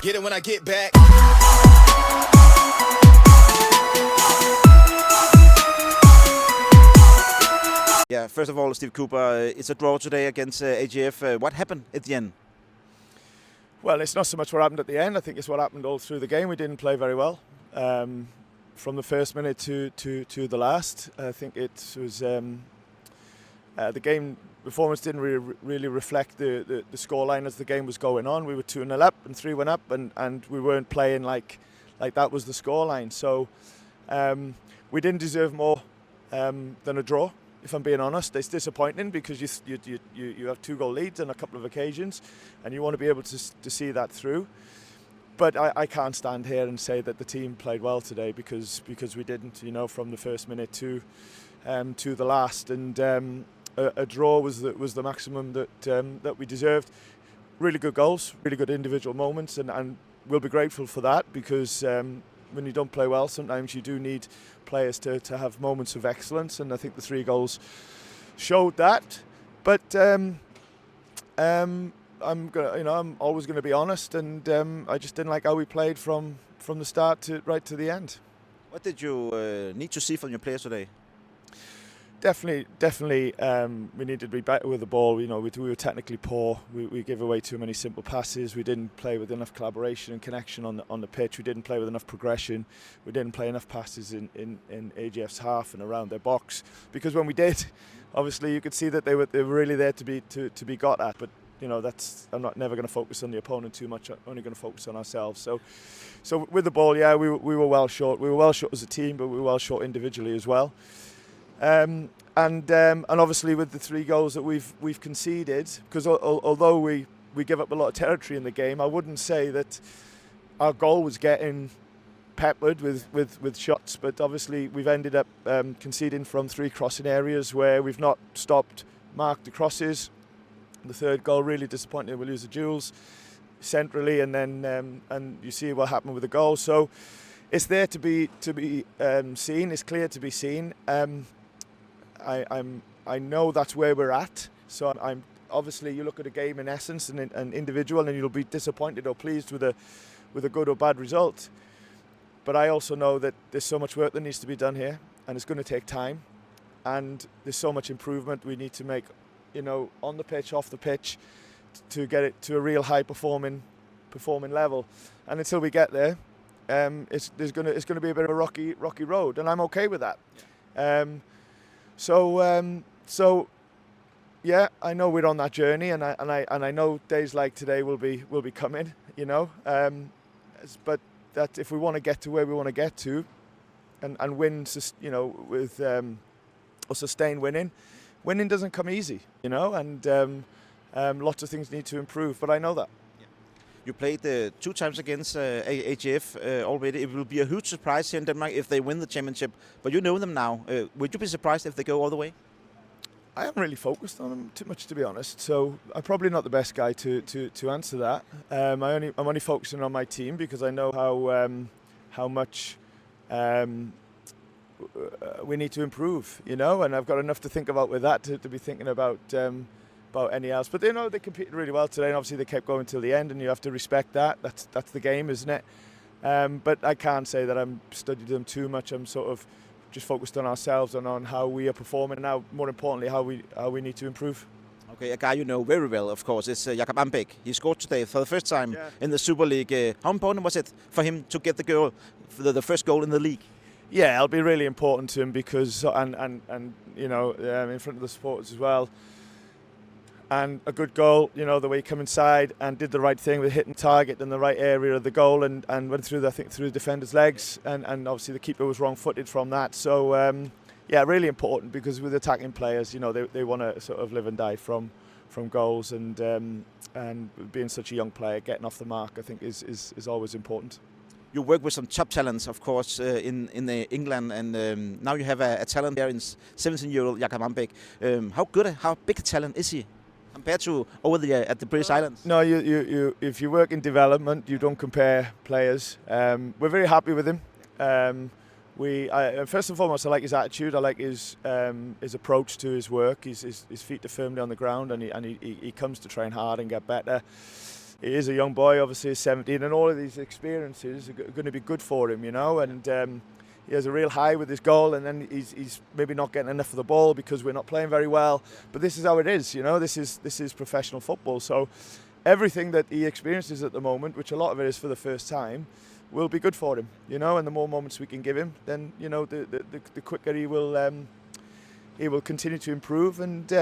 Get it when I get back. Yeah, first of all, Steve Cooper, it's a draw today against AGF. What happened at the end? Well, it's not so much what happened at the end. I think it's what happened all through the game. We didn't play very well from the first minute to the last. I think it was the game performance didn't really reflect the scoreline as the game was going on. We were 2-0 up and 3-1 up, and we weren't playing like that was the scoreline. So we didn't deserve more than a draw. If I'm being honest, it's disappointing because you have 2-goal leads on a couple of occasions, and you want to be able to see that through. But I can't stand here and say that the team played well today because we didn't. You know, from the first minute to the last, and a draw was the maximum that we deserved. Really good goals, really good individual moments, and we'll be grateful for that because. When you don't play well, sometimes you do need players to have moments of excellence, and I think the 3 goals showed that. But I'm always going to be honest, and I just didn't like how we played from the start right to the end. What did you need to see from your players today? Definitely, we needed to be better with the ball. You know, we were technically poor. We gave away too many simple passes. We didn't play with enough collaboration and connection on the pitch. We didn't play with enough progression. We didn't play enough passes in AGF's half and around their box. Because when we did, obviously you could see that they were really there to be got at. But you know, I'm never going to focus on the opponent too much. I'm only going to focus on ourselves. So with the ball, yeah, we were well short. We were well short as a team, but we were well short individually as well. And obviously with the 3 goals that we've conceded, because although we give up a lot of territory in the game, I wouldn't say that our goal was getting peppered with shots, but obviously we've ended up conceding from 3 crossing areas where we've not marked the crosses. The 3rd goal really disappointing. We lose the duels centrally, and then and you see what happened with the goal. So it's there to be seen. It's clear to be seen. I know that's where we're at. So I'm obviously you look at a game in essence and an individual, and you'll be disappointed or pleased with a good or bad result. But I also know that there's so much work that needs to be done here, and it's going to take time. And there's so much improvement we need to make, you know, on the pitch, off the pitch, to get it to a real high performing level. And until we get there, it's going to be a bit of a rocky road, and I'm okay with that. Yeah. So yeah, I know we're on that journey, and I know days like today will be coming, you know. But that if we want to get to where we want to get to, and win, you know, with or sustain winning doesn't come easy, you know, and lots of things need to improve. But I know that. You played 2 times against AGF already. It will be a huge surprise here in Denmark if they win the championship. But you know them now. Would you be surprised if they go all the way? I haven't really focused on them too much, to be honest. So I'm probably not the best guy to answer that. I'm only focusing on my team because I know how much we need to improve, you know. And I've got enough to think about with that to be thinking about any else. But you know, they competed really well today, and obviously they kept going till the end, and you have to respect that. That's the game, isn't it? But I can't say that I'm studied them too much. I'm sort of just focused on ourselves and on how we are performing, and now more importantly how we need to improve. Okay, a guy you know very well, of course, is Jakob Ambæk. He scored today for the first time in the Super League. How important was it for him to get the first goal in the league? Yeah, it'll be really important to him because and you know, in front of the supporters as well. And a good goal, you know, the way he came inside and did the right thing with hitting target in the right area of the goal, and went through the defender's legs, and obviously the keeper was wrong-footed from that. So yeah, really important because with attacking players, you know, they want to sort of live and die from goals, and being such a young player, getting off the mark, I think is always important. You work with some top talents, of course, in England, and now you have a talent there in 17-year-old Jakob Ambæk. How big a talent is he compared to over there at the British Islands? No, you if you work in development, you don't compare players. We're very happy with him. First and foremost, I like his attitude. I like his approach to his work. His feet are firmly on the ground, and he comes to train hard and get better. he is a young boy, obviously he's 17, and all of these experiences are going to be good for him, you know. And he has a real high with his goal, and then he's maybe not getting enough of the ball because we're not playing very well. But this is how it is, you know. This is professional football. So everything that he experiences at the moment, which a lot of it is for the first time, will be good for him, you know. And the more moments we can give him, then, you know, the quicker he will continue to improve. And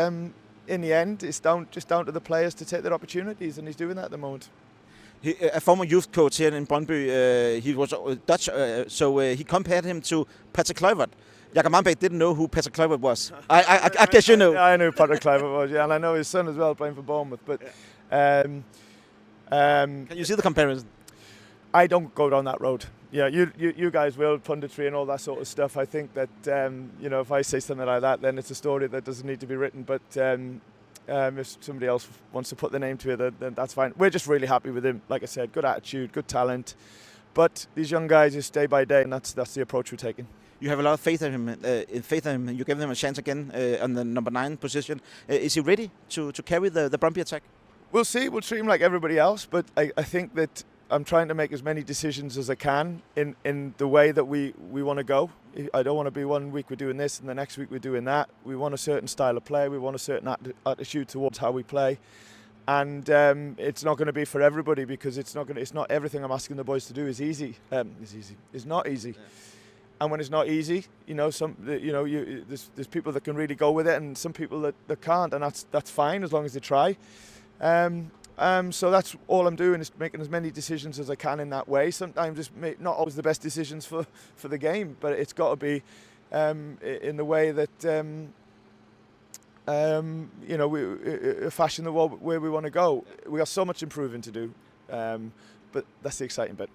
in the end, it's just down to the players to take their opportunities, and he's doing that at the moment. A former youth coach here in Brøndby, he was Dutch, so he compared him to Patrick Kluivert. Jakob Mambek didn't know who Patrick Kluivert was. I guess you know. Yeah, I knew Patrick Kluivert was, yeah, and I know his son as well, playing for Bournemouth. But can you see the comparison? I don't go down that road. Yeah, you guys will, punditry and all that sort of stuff. I think that you know, if I say something like that, then it's a story that doesn't need to be written. But if somebody else wants to put their name to it, then that's fine. We're just really happy with him. Like I said, good attitude, good talent. But these young guys just day by day, and that's the approach we're taking. You have a lot of faith in him. You give him a chance again on the number 9 position. Is he ready to carry the Brøndby attack? We'll see. We'll treat him like everybody else. But I think that I'm trying to make as many decisions as I can in the way that we want to go. I don't want to be one week we're doing this and the next week we're doing that. We want a certain style of play. We want a certain attitude towards how we play. And it's not going to be for everybody, because it's not everything I'm asking the boys to do is easy. It's not easy. Yeah. And when it's not easy, you know, there's people that can really go with it, and some people that can't, and that's fine as long as they try. So that's all I'm doing, is making as many decisions as I can in that way. Sometimes it's not always the best decisions for the game, but it's got to be in the way that you know, we fashion the world where we want to go. We got so much improving to do, but that's the exciting bit.